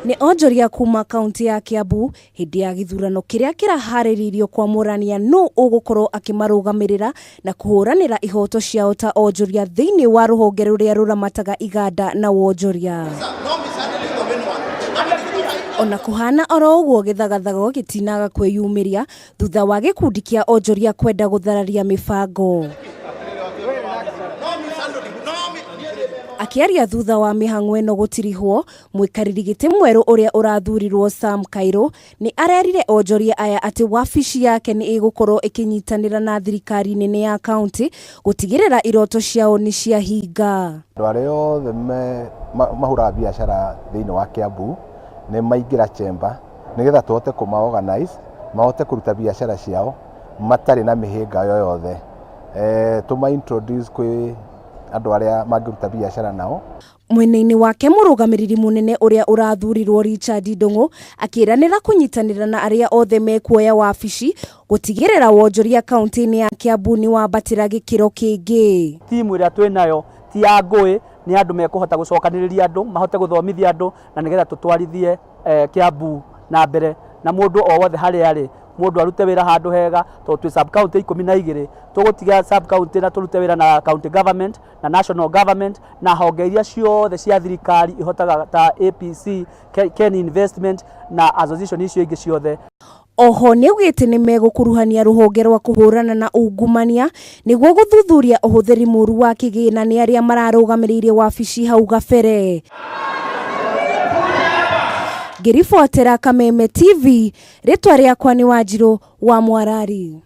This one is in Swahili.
Ni onjoria kuuma kaunti ya Kiambu hindi ya githurano kiria kirahaririirio kwamurania no ugukorwo akimarugamirira na kuhuranira ihoto ciao ta onjoria thiinii wa ruhonge ruria ruramataga iganda na wonjoria. Ona kuhana oro uguo githagathago gitinaga kwiyumiria thutha wa gikundi kia onjoria kwenda guthararia mibango. Akiaria thutha wa mihang'o ino gutirihwo, mwikariri giti mweru uria urathurirwo Sam Kairo ni arerire onjoria aya ati wabici yake ni igukorwo ikinyitanira na thirikari nene ya kaunti gutigirira iroto ciao ni ciahinga. Andu aria othe mahura biashara thiini wa Kiambu ni maingira chamber nigetha tuhote kuma-organize mahote kuruta biashara ciao matari na mihinga yoyothe. Tuma introduce kwi andu aria mangiruta biashara nao. Mwene-ini wake murugamiriri munene uria urathurirwo Richard Ndungu akiranira kunyitanira na aria othe mekuoya wabici gutigirira wonjoria kaunti-ini ya Kiambu ni wambatira gikiro kingi. Timu iria twinayo ti ya ngui, ni andu mekuhota gucokaniriria andu mahote guthomithia andu na nigetha tutwarithie Kiambu na mbere na mundu o wothe hari ari mundu arute wira handu hega to twi sub county 12 tugutiga sub county na turute wira na county government na national government na honge iria ciothe cia thirikari ihotaga ta APC, Ken Investment na association icio ingi ciothe. Oho ni ugite ni megukuruhania ruhonge rwa kuhurana na ungumania niguo guthuthuria uhuthiri muru wa kigina ni aria mararugamiririre wabici hau gabere. Ngirifuatira Kameme TV, ritwa riakwa ni Wanjiru wa Mwarari.